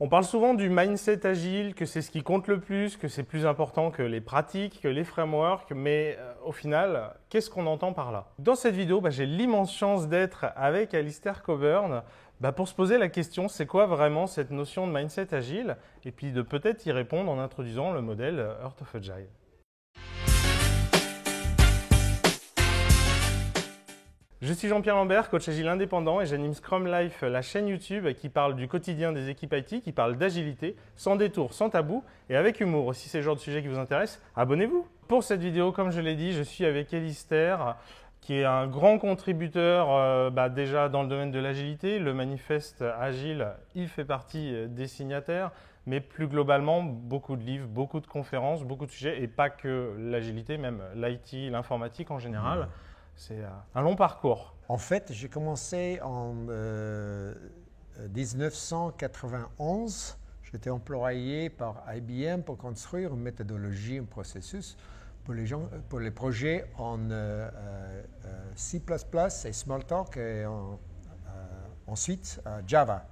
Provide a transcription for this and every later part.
On parle souvent du mindset agile, que c'est ce qui compte le plus, que c'est plus important que les pratiques, que les frameworks, mais au final, qu'est-ce qu'on entend par là? Dans cette vidéo, j'ai l'immense chance d'être avec Alistair Cockburn pour se poser la question, c'est quoi vraiment cette notion de mindset agile? Et puis de peut-être y répondre en introduisant le modèle Heart of Agile. Je suis Jean-Pierre Lambert, coach agile indépendant et j'anime Scrum Life, la chaîne YouTube qui parle du quotidien des équipes IT, qui parle d'agilité, sans détour, sans tabou et avec humour. Si c'est le genre de sujet qui vous intéresse, abonnez-vous. Pour cette vidéo, comme je l'ai dit, je suis avec Alistair, qui est un grand contributeur déjà dans le domaine de l'agilité. Le manifeste Agile, il fait partie des signataires, mais plus globalement, beaucoup de livres, beaucoup de conférences, beaucoup de sujets, et pas que l'agilité, même l'IT, l'informatique en général. C'est un long parcours. En fait, j'ai commencé en 1991. J'étais employé par IBM pour construire une méthodologie, un processus pour les projets en C++ et Smalltalk et ensuite Java.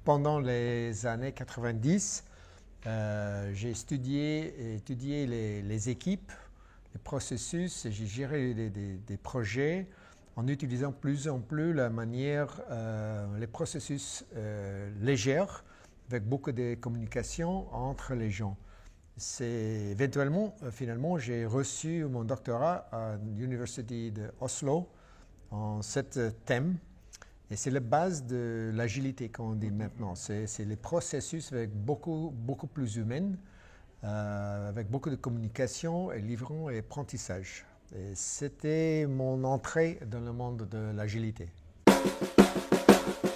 Pendant les années 90, j'ai étudié les équipes, les processus, et j'ai géré des projets en utilisant plus en plus les processus légers avec beaucoup de communication entre les gens. Finalement, j'ai reçu mon doctorat à l'Université d'Oslo en ce thème. Et c'est la base de l'agilité qu'on dit maintenant. C'est les processus avec beaucoup plus humains, avec beaucoup de communication, et livrant et apprentissage. Et c'était mon entrée dans le monde de l'agilité.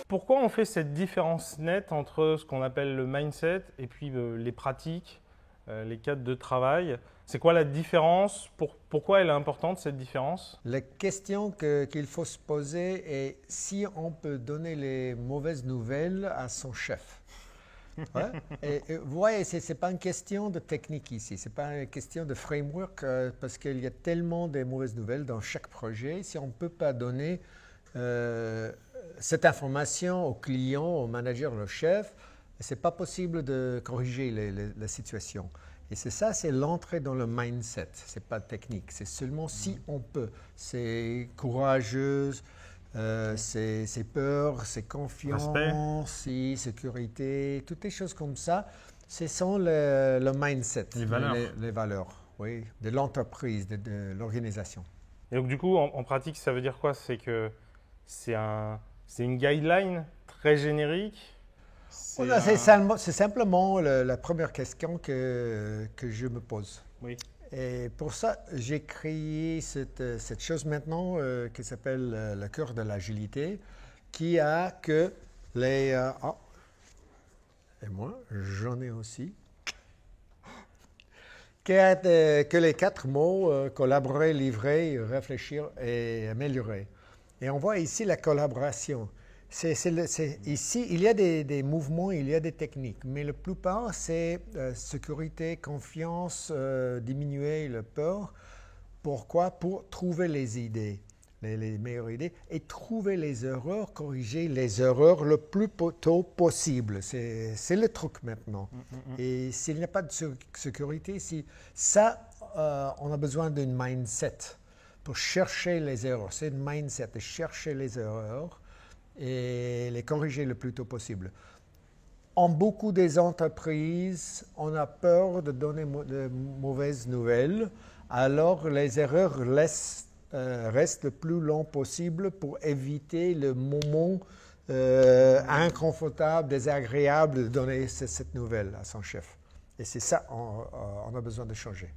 Pourquoi on fait cette différence nette entre ce qu'on appelle le mindset et puis les pratiques, les cadres de travail? C'est quoi la différence? Pourquoi elle est importante, cette différence? La question qu'il faut se poser est si on peut donner les mauvaises nouvelles à son chef. Ouais. Et vous voyez, ce n'est pas une question de technique ici, ce n'est pas une question de framework, parce qu'il y a tellement de mauvaises nouvelles dans chaque projet. Si on ne peut pas donner cette information au client, au manager, au chef, ce n'est pas possible de corriger la situation. Et c'est l'entrée dans le mindset, ce n'est pas technique, c'est seulement si on peut. C'est courageux, c'est peur, c'est confiance, c'est sécurité, toutes les choses comme ça, ce sont le mindset, les valeurs oui, de l'entreprise, de l'organisation. Et donc du coup, en pratique, ça veut dire quoi? C'est que c'est une guideline très générique? C'est simplement la première question que je me pose. Oui. Et pour ça, j'ai créé cette chose maintenant qui s'appelle le cœur de l'agilité, qui a que et moi, j'en ai aussi, que les 4 mots collaborer, livrer, réfléchir et améliorer. Et on voit ici la collaboration. Ici, il y a des mouvements, il y a des techniques, mais la plupart, c'est sécurité, confiance, diminuer la peur. Pourquoi? Pour trouver les idées, les meilleures idées, et trouver les erreurs, corriger les erreurs le plus tôt possible. C'est le truc maintenant. Et s'il n'y a pas de sécurité, on a besoin d'une mindset pour chercher les erreurs. C'est une mindset de chercher les erreurs et les corriger le plus tôt possible. En beaucoup des entreprises, on a peur de donner de mauvaises nouvelles, alors les erreurs restent le plus long possible pour éviter le moment inconfortable, désagréable de donner cette nouvelle à son chef. Et c'est ça on a besoin de changer.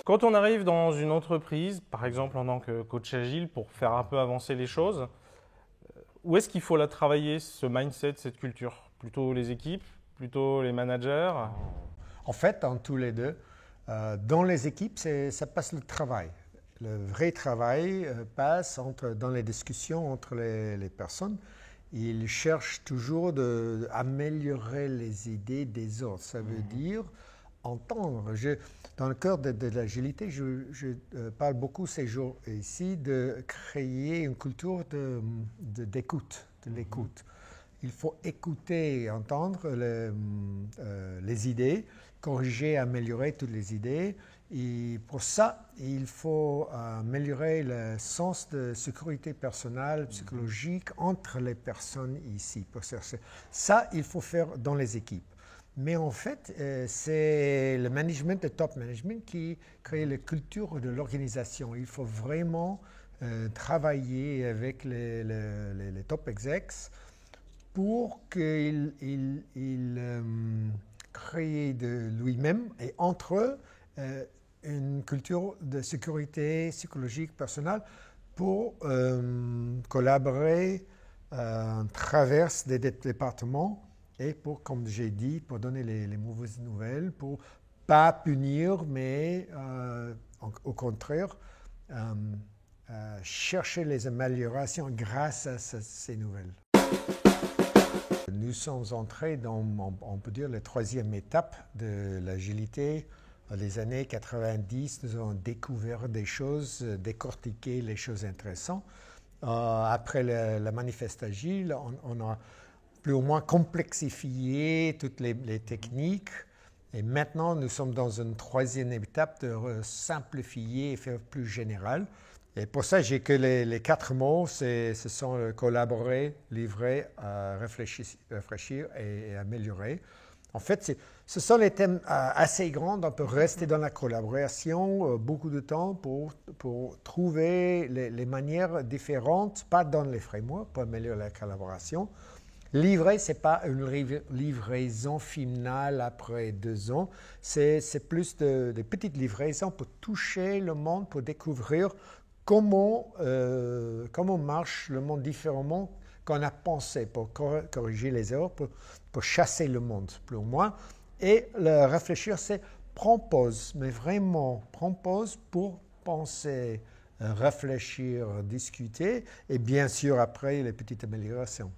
Quand on arrive dans une entreprise, par exemple en tant que coach agile, pour faire un peu avancer les choses, où est-ce qu'il faut la travailler, ce mindset, cette culture? Plutôt les équipes, plutôt les managers? En fait, en tous les deux, dans les équipes, ça passe le travail. Le vrai travail passe dans les discussions entre les personnes. Ils cherchent toujours à améliorer les idées des autres. Ça veut dire entendre. Dans le cœur de l'agilité, je parle beaucoup ces jours ici de créer une culture d'écoute, de l'écoute. il faut écouter et entendre les idées, corriger, améliorer toutes les idées. Et pour ça, il faut améliorer le sens de sécurité personnelle, psychologique entre les personnes ici. Ça, il faut faire dans les équipes. Mais en fait, c'est le management, le top management qui crée la culture de l'organisation. Il faut vraiment travailler avec les top execs pour qu'il crée de lui-même et entre eux une culture de sécurité psychologique personnelle pour collaborer à travers des départements et pour, comme j'ai dit, pour donner les mauvaises nouvelles, pour pas punir, mais au contraire, chercher les améliorations grâce à ces nouvelles. Nous sommes entrés dans, on peut dire, la troisième étape de l'agilité. Dans les années 90, nous avons découvert des choses, décortiqué les choses intéressantes. Après la manifeste agile, on a plus ou moins complexifié toutes les techniques. Et maintenant, nous sommes dans une troisième étape de simplifier et faire plus général. Et pour ça, j'ai que les 4 mots, ce sont collaborer, livrer, réfléchir et améliorer. En fait, ce sont les thèmes assez grands. On peut rester dans la collaboration beaucoup de temps pour trouver les manières différentes, pas dans les frameworks, pour améliorer la collaboration. Livrer, ce n'est pas une livraison finale après 2 ans. C'est plus des petites livraisons pour toucher le monde, pour découvrir comment marche le monde différemment qu'on a pensé, pour corriger les erreurs, pour chasser le monde, plus ou moins. Et le réfléchir, c'est prendre pause, mais vraiment prendre pause pour penser, réfléchir, discuter, et bien sûr après les petites améliorations.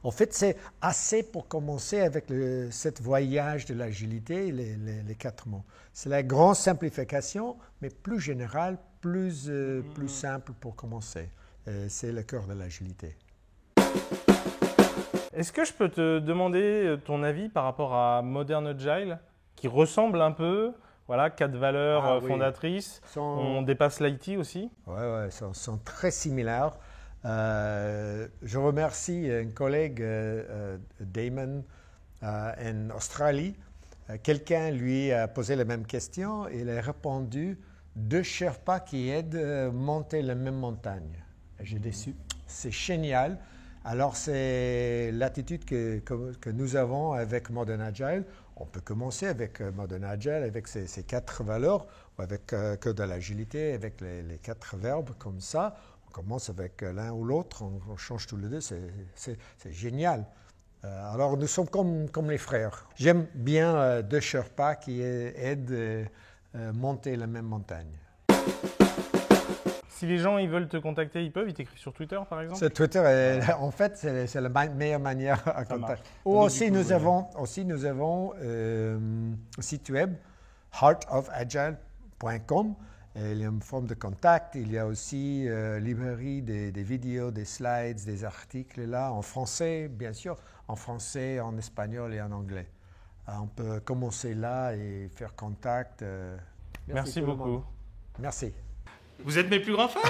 En fait, c'est assez pour commencer avec ce voyage de l'agilité, les 4 mots. C'est la grande simplification, mais plus générale, plus simple pour commencer. C'est le cœur de l'agilité. Est-ce que je peux te demander ton avis par rapport à Modern Agile, qui ressemble un peu, voilà, 4 valeurs fondatrices. On dépasse l'IT aussi. Oui, sont très similaires. Je remercie un collègue, Damon, en Australie. Quelqu'un lui a posé la même question et il a répondu 2 Sherpas qui aident à monter la même montagne. J'ai déçu. C'est génial. Alors, c'est l'attitude que nous avons avec Modern Agile. On peut commencer avec Modern Agile, avec ces 4 valeurs, ou avec que de l'agilité, avec les 4 verbes comme ça. On commence avec l'un ou l'autre, on change tous les deux, c'est génial. Alors, nous sommes comme les frères. J'aime bien 2 Sherpas qui aident à monter la même montagne. Si les gens ils veulent te contacter, ils peuvent, ils t'écrivent sur Twitter par exemple? Sur Twitter, en fait, c'est la meilleure manière à contacter. Ou aussi, nous avons un site web, heartofagile.com. Il y a une forme de contact. Il y a aussi librairie des vidéos, des slides, des articles là, en français, bien sûr, en français, en espagnol et en anglais. On peut commencer là et faire contact. Merci beaucoup. Merci. Vous êtes mes plus grands fans.